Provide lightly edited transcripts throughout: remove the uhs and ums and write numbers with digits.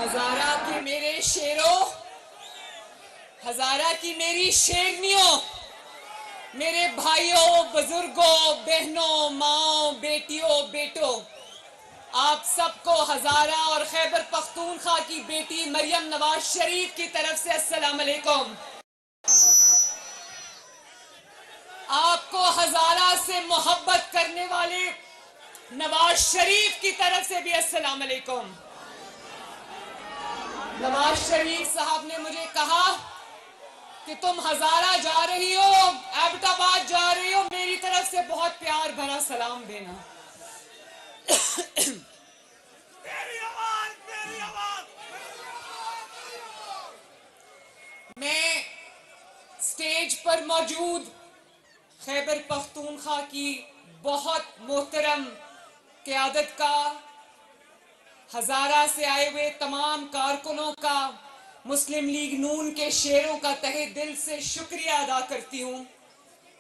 ہزارہ کے میرے شیروں، ہزارہ کی میری شیرنیوں، میرے بھائیوں، بزرگوں، بہنوں، ماؤں، بیٹیوں، بیٹوں، آپ سب کو ہزارہ اور خیبر پختونخوا کی بیٹی مریم نواز شریف کی طرف سے السلام علیکم۔ آپ کو ہزارہ سے محبت کرنے والے نواز شریف کی طرف سے بھی السلام علیکم۔ نواز شریف صاحب نے مجھے کہا کہ تم ہزارہ جا رہی ہو، ایبٹ آباد جا رہی ہو، میری طرف سے بہت پیار بھرا سلام دینا۔ میں سٹیج پر موجود خیبر پختونخوا کی بہت محترم قیادت کا، ہزارہ سے آئے ہوئے تمام کارکنوں کا، مسلم لیگ نون کے شیروں کا تہہ دل سے شکریہ ادا کرتی ہوں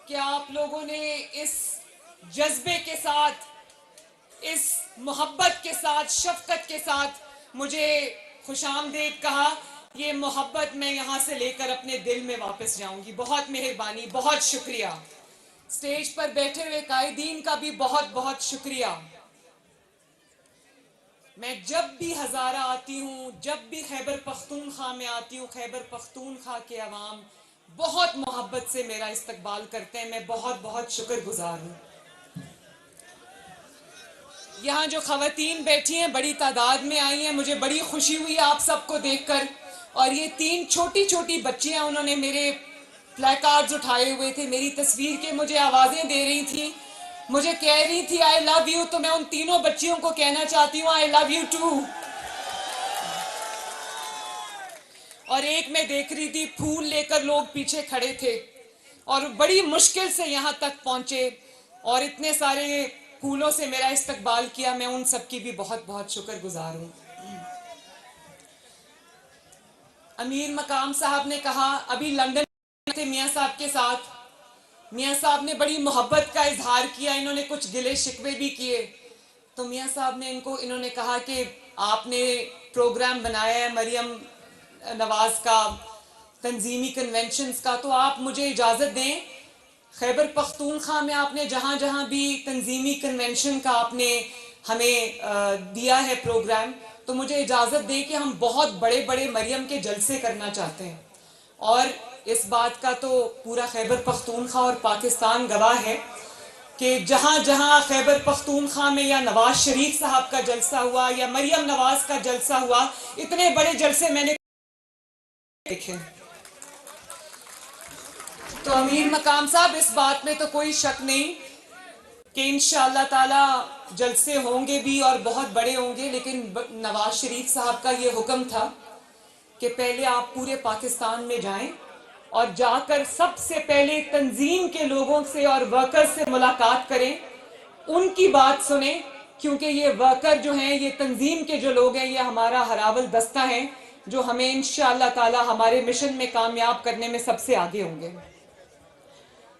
کہ آپ لوگوں نے اس جذبے کے ساتھ، اس محبت کے ساتھ، شفقت کے ساتھ مجھے خوش آمدید کہا۔ یہ محبت میں یہاں سے لے کر اپنے دل میں واپس جاؤں گی۔ بہت مہربانی، بہت شکریہ۔ سٹیج پر بیٹھے ہوئے قائدین کا بھی بہت بہت شکریہ۔ میں جب بھی ہزارہ آتی ہوں، جب بھی خیبر پختونخوا میں آتی ہوں، خیبر پختونخوا کے عوام بہت محبت سے میرا استقبال کرتے ہیں۔ میں بہت بہت شکر گزار ہوں۔ یہاں جو خواتین بیٹھی ہیں بڑی تعداد میں آئی ہیں، مجھے بڑی خوشی ہوئی آپ سب کو دیکھ کر، اور یہ 3 چھوٹی چھوٹی بچیاں، انہوں نے میرے پلائی کارڈز اٹھائے ہوئے تھے، میری تصویر کے مجھے آوازیں دے رہی تھیں، مجھے کہہ رہی تھی آئی لو یو، تو میں ان تینوں بچیوں کو کہنا چاہتی ہوں آئی لو یو ٹو۔ اور ایک میں دیکھ رہی تھی پھول لے کر لوگ پیچھے کھڑے تھے اور بڑی مشکل سے یہاں تک پہنچے اور اتنے سارے پھولوں سے میرا استقبال کیا۔ میں ان سب کی بھی بہت بہت شکر گزار ہوں۔ امیر مقام صاحب نے کہا، ابھی لندن تھے میاں صاحب کے ساتھ، میاں صاحب نے بڑی محبت کا اظہار کیا، انہوں نے کچھ گلے شکوے بھی کیے، تو میاں صاحب نے انہوں نے کہا کہ آپ نے پروگرام بنایا ہے مریم نواز کا، تنظیمی کنونشنز کا، تو آپ مجھے اجازت دیں، خیبر پختونخوا میں آپ نے جہاں جہاں بھی تنظیمی کنونشن کا آپ نے ہمیں دیا ہے پروگرام، تو مجھے اجازت دیں کہ ہم بہت بڑے بڑے مریم کے جلسے کرنا چاہتے ہیں۔ اور اس بات کا تو پورا خیبر پختونخوا اور پاکستان گواہ ہے کہ جہاں جہاں خیبر پختونخوا میں یا نواز شریف صاحب کا جلسہ ہوا یا مریم نواز کا جلسہ ہوا، اتنے بڑے جلسے میں نے دیکھے۔ تو امیر مقام صاحب، اس بات میں تو کوئی شک نہیں کہ انشاءاللہ تعالی جلسے ہوں گے بھی اور بہت بڑے ہوں گے، لیکن نواز شریف صاحب کا یہ حکم تھا کہ پہلے آپ پورے پاکستان میں جائیں اور جا کر سب سے پہلے تنظیم کے لوگوں سے اور ورکر سے ملاقات کریں، ان کی بات سنیں، کیونکہ یہ ورکر جو ہیں، یہ تنظیم کے جو لوگ ہیں، یہ ہمارا ہراول دستہ ہیں جو ہمیں انشاءاللہ تعالی ہمارے مشن میں کامیاب کرنے میں سب سے آگے ہوں گے۔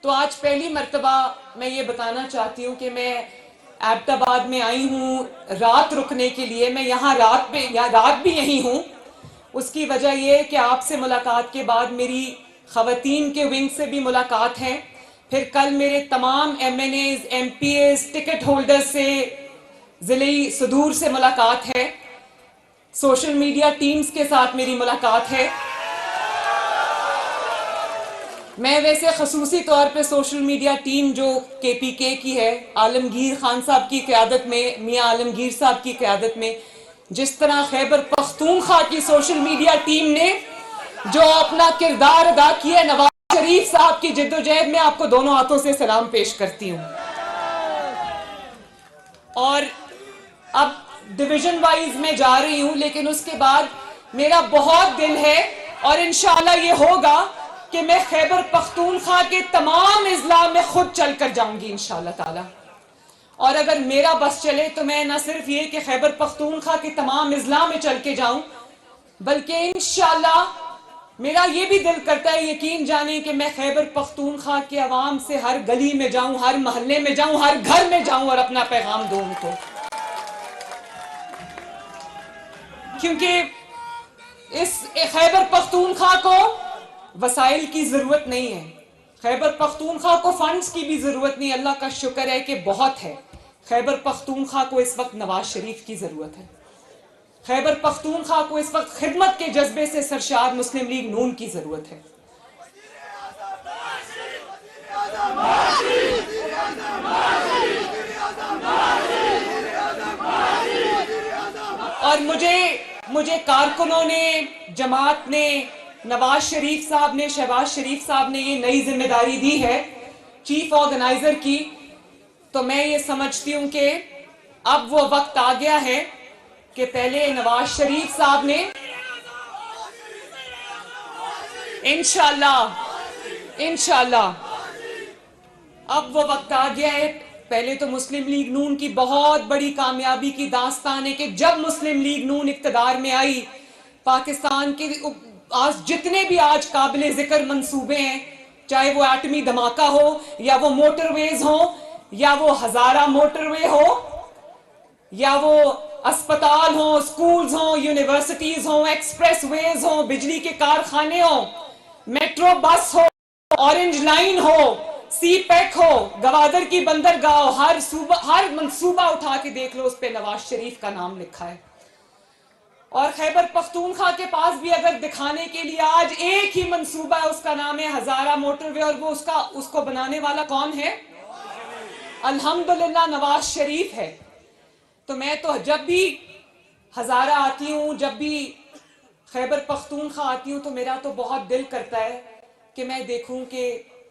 تو آج پہلی مرتبہ میں یہ بتانا چاہتی ہوں کہ میں ایبٹ آباد میں آئی ہوں رات رکنے کے لیے۔ میں یہاں رات بھی یہی ہوں۔ اس کی وجہ یہ ہے کہ آپ سے ملاقات کے بعد میری خواتین کے ونگ سے بھی ملاقات ہے، پھر کل میرے تمام M N As, M P As, ticket holder سے، ضلعی صدور سے ملاقات ہے، سوشل میڈیا ٹیمز کے ساتھ میری ملاقات ہے۔ میں ویسے خصوصی طور پہ سوشل میڈیا ٹیم جو کے پی کے کی ہے، عالمگیر خان صاحب کی قیادت میں، میاں عالمگیر صاحب کی قیادت میں، جس طرح خیبر پختونخوا کی سوشل میڈیا ٹیم نے جو اپنا کردار ادا کیا، نواز شریف صاحب کی جدوجہد میں آپ کو دونوں ہاتھوں سے سلام پیش کرتی ہوں۔ اور اب ڈویژن وائز میں جا رہی ہوں، لیکن اس کے بعد میرا بہت دل ہے اور انشاءاللہ یہ ہوگا کہ میں خیبر پختونخوا کے تمام اضلاع میں خود چل کر جاؤں گی انشاءاللہ تعالی۔ اور اگر میرا بس چلے تو میں نہ صرف یہ کہ خیبر پختونخوا کے تمام اضلاع میں چل کے جاؤں، بلکہ انشاءاللہ میرا یہ بھی دل کرتا ہے، یقین جانیں کہ میں خیبر پختونخوا کے عوام سے ہر گلی میں جاؤں، ہر محلے میں جاؤں، ہر گھر میں جاؤں اور اپنا پیغام دوں ان کو، کیونکہ اس خیبر پختونخوا کو وسائل کی ضرورت نہیں ہے، خیبر پختونخوا کو فنڈز کی بھی ضرورت نہیں، اللہ کا شکر ہے کہ بہت ہے۔ خیبر پختونخوا کو اس وقت نواز شریف کی ضرورت ہے، خیبر پختونخوا کو اس وقت خدمت کے جذبے سے سرشار مسلم لیگ نون کی ضرورت ہے۔ اور مجھے کارکنوں نے، جماعت نے، نواز شریف صاحب نے، شہباز شریف صاحب نے یہ نئی ذمہ داری دی ہے چیف آرگنائزر کی، تو میں یہ سمجھتی ہوں کہ اب وہ وقت آ گیا ہے کہ پہلے نواز شریف صاحب نے انشاءاللہ اب وہ وقت آ گیا ہے۔ پہلے تو مسلم لیگ نون کی بہت بڑی کامیابی کی داستان ہے کہ جب مسلم لیگ نون اقتدار میں آئی، پاکستان کے آج جتنے بھی آج قابل ذکر منصوبے ہیں، چاہے وہ ایٹمی دھماکہ ہو، یا وہ موٹر ویز ہوں، یا وہ ہزارہ موٹر وے ہو، یا وہ اسپتال ہوں، سکولز ہوں، یونیورسٹیز ہوں، ایکسپریس ویز ہوں، بجلی کے کارخانے ہوں، میٹرو بس ہو، اورنج لائن ہو، سی پیک ہو، گوادر کی بندرگاہ ہو، ہر منصوبہ اٹھا کے دیکھ لو، اس پہ نواز شریف کا نام لکھا ہے۔ اور خیبر پختونخوا کے پاس بھی اگر دکھانے کے لیے آج ایک ہی منصوبہ ہے، اس کا نام ہے ہزارہ موٹر وے، اور وہ اس کو بنانے والا کون ہے؟ الحمدللہ نواز شریف ہے۔ تو میں تو جب بھی ہزارہ آتی ہوں، جب بھی خیبر پختونخوا آتی ہوں، تو میرا تو بہت دل کرتا ہے کہ میں دیکھوں کہ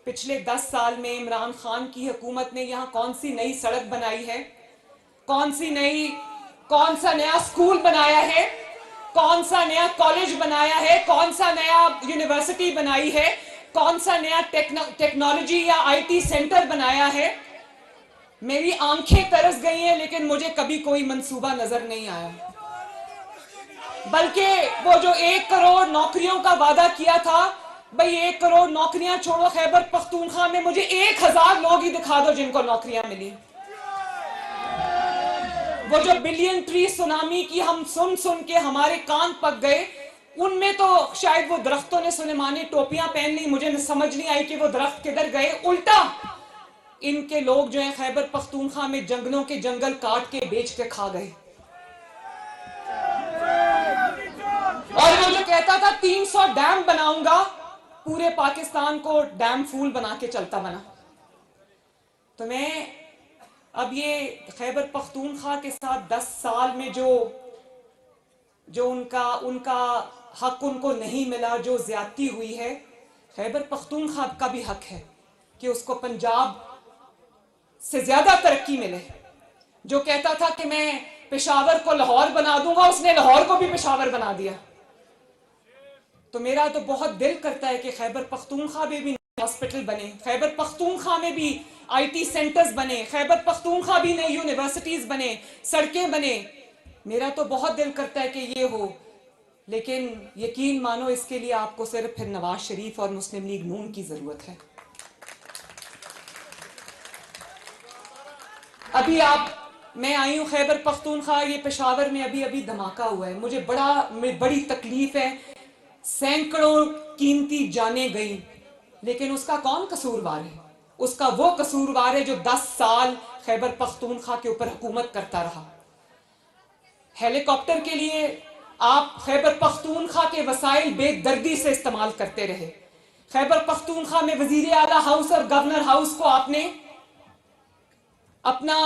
پچھلے 10 سال میں عمران خان کی حکومت نے یہاں کون سی نئی سڑک بنائی ہے، کون سا نیا سکول بنایا ہے، کون سا نیا کالج بنایا ہے، کون سا نیا یونیورسٹی بنائی ہے، کون سا نیا ٹیکنالوجی یا آئی ٹی سینٹر بنایا ہے۔ میری آنکھیں ترس گئی ہیں، لیکن مجھے کبھی کوئی منصوبہ نظر نہیں آیا۔ بلکہ وہ جو 1 کروڑ نوکریوں کا وعدہ کیا تھا، بھئی 1 کروڑ نوکریاں چھوڑو، خیبر پختونخوا میں مجھے 1000 لوگ ہی دکھا دو جن کو نوکریاں ملی۔ وہ جو بلین ٹری سونامی کی ہم سن کے ہمارے کان پک گئے، ان میں تو شاید وہ درختوں نے سلیمانی ٹوپیاں پہن لی، مجھے سمجھ نہیں آئی کہ وہ درخت کدھر گئے۔ الٹا ان کے لوگ جو ہیں خیبر پختونخوا میں جنگلوں کے جنگل کاٹ کے بیچ کے کھا گئے۔ اور وہ جو کہتا تھا 300 ڈیم بناؤں گا، پورے پاکستان کو ڈیم فول بنا کے چلتا بنا۔ تو میں اب یہ خیبر پختونخوا کے ساتھ 10 سال میں جو ان کا حق ان کو نہیں ملا، جو زیادتی ہوئی ہے، خیبر پختونخوا کا بھی حق ہے کہ اس کو پنجاب سے زیادہ ترقی ملے۔ جو کہتا تھا کہ میں پشاور کو لاہور بنا دوں گا، اس نے لاہور کو بھی پشاور بنا دیا۔ تو میرا تو بہت دل کرتا ہے کہ خیبر پختونخوا میں بھی ہاسپٹل بنے، خیبر پختونخوا میں بھی آئی ٹی سینٹرز بنے، خیبر پختونخوا بھی نئی یونیورسٹیز بنے، سڑکیں بنے۔ میرا تو بہت دل کرتا ہے کہ یہ ہو، لیکن یقین مانو اس کے لیے آپ کو صرف پھر نواز شریف اور مسلم لیگ نون کی ضرورت ہے۔ ابھی میں آئی ہوں خیبر پختونخوا، یہ پشاور میں ابھی دھماکہ ہوا ہے، مجھے بڑی تکلیف ہے، سینکڑوں قیمتی جانیں گئیں، لیکن اس کا کون قصوروار ہے؟ اس کا وہ قصوروار ہے جو 10 سال خیبر پختونخوا کے اوپر حکومت کرتا رہا۔ ہیلی کاپٹر کے لیے آپ خیبر پختونخوا کے وسائل بے دردی سے استعمال کرتے رہے۔ خیبر پختونخوا میں وزیر اعلیٰ ہاؤس اور گورنر ہاؤس کو آپ نے اپنا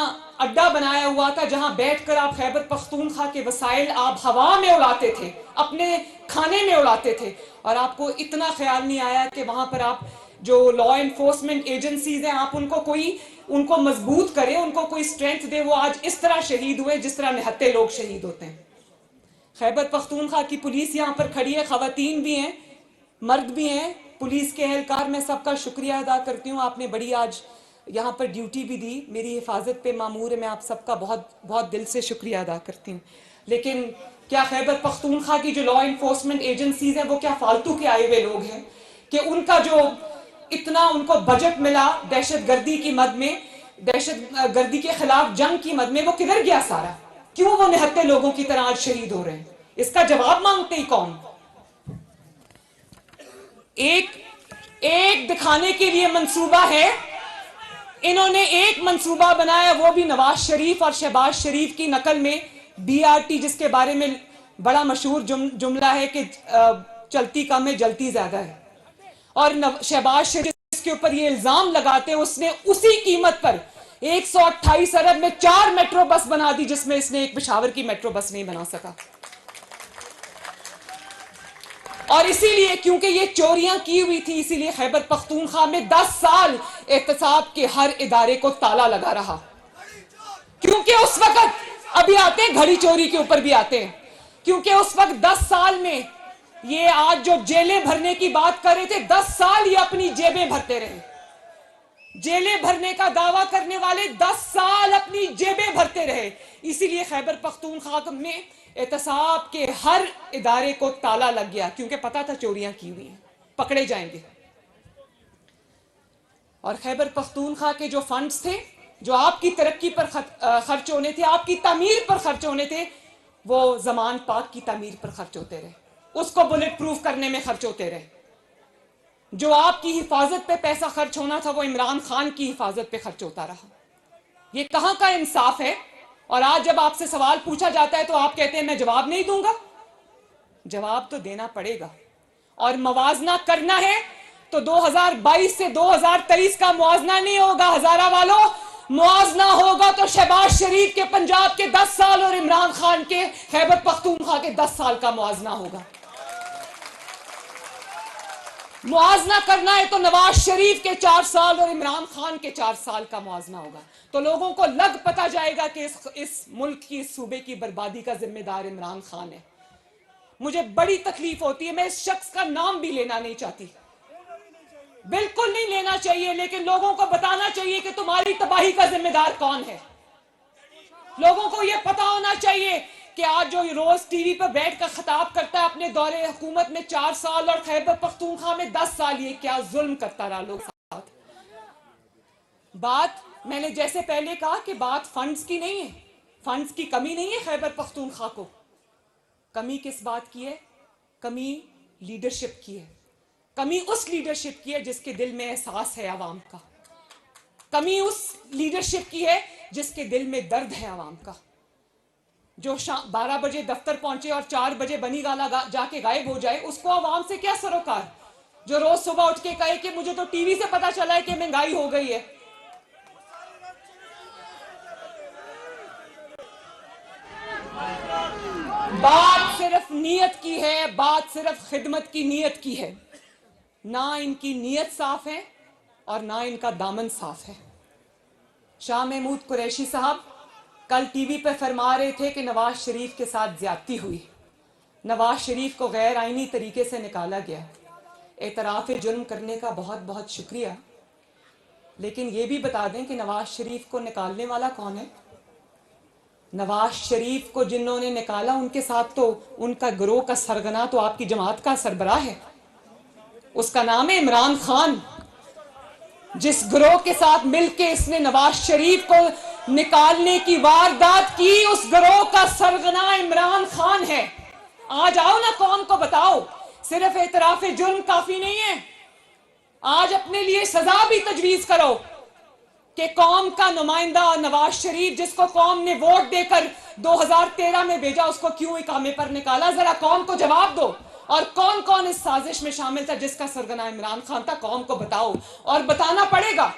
اڈا بنایا ہوا تھا، جہاں بیٹھ کر آپ خیبر پختونخوا کے وسائل آپ ہوا میں اڑاتے تھے، اپنے کھانے میں اڑاتے تھے، اور آپ کو اتنا خیال نہیں آیا کہ وہاں پر آپ جو لا انفورسمنٹ ایجنسیز ہیں، آپ ان کو مضبوط کریں، ان کو کوئی اسٹرینتھ دے۔ وہ آج اس طرح شہید ہوئے جس طرح نہتے لوگ شہید ہوتے ہیں۔ خیبر پختونخوا کی پولیس یہاں پر کھڑی ہے، خواتین بھی ہیں، مرد بھی ہیں، پولیس کے اہلکار، میں سب کا شکریہ ادا کرتی ہوں۔ آپ نے بڑی آج یہاں پر ڈیوٹی بھی دی، میری حفاظت پہ مامور ہے، میں آپ سب کا بہت بہت دل سے شکریہ ادا کرتی ہوں۔ لیکن کیا خیبر پختونخوا کی جو لا انفورسمنٹ ایجنسیز ہیں، وہ کیا فالتو کے آئے ہوئے لوگ ہیں کہ ان کا جو اتنا ان کو بجٹ ملا دہشت گردی کی مد میں، دہشت گردی کے خلاف جنگ کی مد میں، وہ کدھر گیا سارا؟ کیوں وہ نہتے لوگوں کی طرح آج شہید ہو رہے ہیں؟ اس کا جواب مانگتے ہی کون؟ ایک دکھانے کے لیے منصوبہ ہے. انہوں نے ایک منصوبہ بنایا, وہ بھی نواز شریف اور شہباز شریف کی نقل میں, BRT, جس کے بارے میں بڑا مشہور جملہ ہے کہ چلتی کم ہے جلتی زیادہ ہے. اور شہباز شریف جس کے اوپر یہ الزام لگاتے ہیں, اس نے اسی قیمت پر 128 ارب میں 4 میٹرو بس بنا دی, جس میں اس نے ایک پشاور کی میٹرو بس نہیں بنا سکا. اور اسی لیے کیونکہ یہ چوریاں کی ہوئی تھی, اسی لیے خیبر پختونخوا میں 10 سال احتساب کے ہر ادارے کو تالا لگا رہا. کیونکہ اس وقت, ابھی آتے ہیں گھڑی چوری کے اوپر بھی آتے ہیں, کیونکہ اس وقت 10 سال میں یہ آج جو جیلیں بھرنے کی بات کر رہے تھے, 10 سال یہ اپنی جیبیں بھرتے رہے. جیلیں بھرنے کا دعویٰ کرنے والے 10 سال اپنی جیبیں بھرتے رہے. اسی لیے خیبر پختونخوا میں احتساب کے ہر ادارے کو تالا لگ گیا, کیونکہ پتا تھا چوریاں کی ہوئی ہیں, پکڑے جائیں گے. اور خیبر پختونخوا کے جو فنڈز تھے, جو آپ کی ترقی پر خرچ ہونے تھے, آپ کی تعمیر پر خرچ ہونے تھے, وہ زمان پاک کی تعمیر پر خرچ ہوتے رہے, اس کو بلٹ پروف کرنے میں خرچ ہوتے رہے. جو آپ کی حفاظت پہ پیسہ خرچ ہونا تھا, وہ عمران خان کی حفاظت پہ خرچ ہوتا رہا. یہ کہاں کا انصاف ہے؟ اور آج جب آپ سے سوال پوچھا جاتا ہے تو آپ کہتے ہیں میں جواب نہیں دوں گا. جواب تو دینا پڑے گا, اور موازنہ کرنا ہے تو 2022 سے 2023 کا موازنہ نہیں ہوگا ہزارہ والوں. موازنہ ہوگا تو شہباز شریف کے پنجاب کے 10 سال اور عمران خان کے خیبر پختونخوا کے 10 سال کا موازنہ ہوگا. موازنہ کرنا ہے تو نواز شریف کے 4 سال اور عمران خان کے 4 سال کا موازنہ ہوگا. تو لوگوں کو لگ پتا جائے گا کہ اس ملک کی, اس صوبے کی بربادی کا ذمہ دار عمران خان ہے. مجھے بڑی تکلیف ہوتی ہے, میں اس شخص کا نام بھی لینا نہیں چاہتی, بالکل نہیں لینا چاہیے, لیکن لوگوں کو بتانا چاہیے کہ تمہاری تباہی کا ذمہ دار کون ہے. لوگوں کو یہ پتا ہونا چاہیے کہ آج جو روز ٹی وی پر بیٹھ کر خطاب کرتا ہے اپنے دور حکومت میں 4 سال اور خیبر پختونخوا میں 10 سال, یہ کیا ظلم کرتا رہا لوگ ساتھ. بات میں نے جیسے پہلے کہا کہ بات فنڈز کی نہیں ہے, فنڈز کی کمی نہیں ہے خیبر پختونخوا کو. کمی کس بات کی ہے؟ کمی لیڈرشپ کی ہے. کمی اس لیڈرشپ کی ہے جس کے دل میں احساس ہے عوام کا. کمی اس لیڈرشپ کی ہے جس کے دل میں درد ہے عوام کا. جو 12 بجے دفتر پہنچے اور 4 بجے بنی گالا جا کے غائب ہو جائے, اس کو عوام سے کیا سروکار. جو روز صبح اٹھ کے کہے کہ مجھے تو ٹی وی سے پتا چلا ہے کہ مہنگائی ہو گئی ہے. بات صرف نیت کی ہے, بات صرف خدمت کی نیت کی ہے. نہ ان کی نیت صاف ہے اور نہ ان کا دامن صاف ہے. شاہ محمود قریشی صاحب کل ٹی وی پہ فرما رہے تھے کہ نواز شریف کے ساتھ زیادتی ہوئی, نواز شریف کو غیر آئینی طریقے سے نکالا گیا. اعتراف جرم کرنے کا بہت بہت شکریہ, لیکن یہ بھی بتا دیں کہ نواز شریف کو نکالنے والا کون ہے. نواز شریف کو جنہوں نے نکالا ان کے ساتھ تو ان کا گروہ کا سرغنہ تو آپ کی جماعت کا سربراہ ہے, اس کا نام ہے عمران خان. جس گروہ کے ساتھ مل کے اس نے نواز شریف کو نکالنے کی واردات کی, اس گروہ کا سرغنہ عمران خان ہے. آج آؤ نا قوم کو بتاؤ, صرف اعتراف جرم کافی نہیں ہے, آج اپنے لیے سزا بھی تجویز کرو کہ قوم کا نمائندہ نواز شریف, جس کو قوم نے ووٹ دے کر 2013 میں بھیجا, اس کو کیوں اقامے پر نکالا. ذرا قوم کو جواب دو. اور کون کون اس سازش میں شامل تھا جس کا سرغنہ عمران خان تھا, قوم کو بتاؤ, اور بتانا پڑے گا.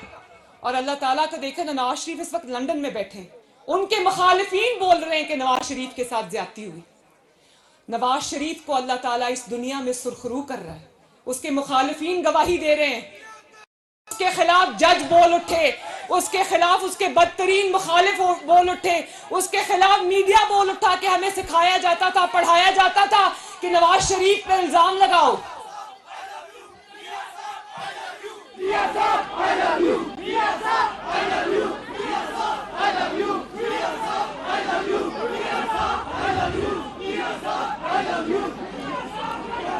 اور اللہ تعالیٰ کو دیکھیں نا, نواز شریف اس وقت لندن میں بیٹھے, ان کے مخالفین بول رہے ہیں کہ نواز شریف کے ساتھ زیادتی ہوئی. نواز شریف کو اللہ تعالیٰ اس دنیا میں سرخرو کر رہا ہے, اس کے مخالفین گواہی دے رہے ہیں. اس کے خلاف جج بول اٹھے, اس کے خلاف اس کے بدترین مخالف بول اٹھے, اس کے خلاف میڈیا بول اٹھا کہ ہمیں سکھایا جاتا تھا, پڑھایا جاتا تھا کہ نواز شریف پہ الزام لگاؤ.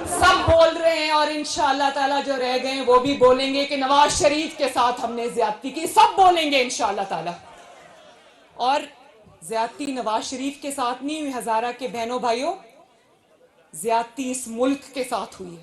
سب بول رہے ہیں, اور انشاءاللہ تعالیٰ جو رہ گئے ہیں وہ بھی بولیں گے کہ نواز شریف کے ساتھ ہم نے زیادتی کی. سب بولیں گے انشاءاللہ تعالیٰ. اور زیادتی نواز شریف کے ساتھ نہیں ہوئی ہزارہ کے بہنوں بھائیوں, زیادتی اس ملک کے ساتھ ہوئی ہے.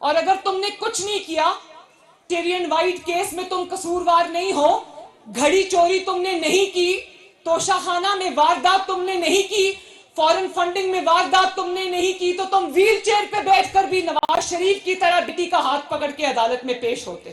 اور اگر تم نے کچھ نہیں کیا، ٹیرین وائٹ کیس میں تم قصوروار نہیں ہو، گھڑی چوری تم نے نہیں کی، توشہ خانہ میں واردات تم نے نہیں کی، فورن فنڈنگ میں واردات تم نے نہیں کی، تو تم ویل چیئر پہ بیٹھ کر بھی نواز شریف کی طرح بیٹی کا ہاتھ پکڑ کے عدالت میں پیش ہوتے۔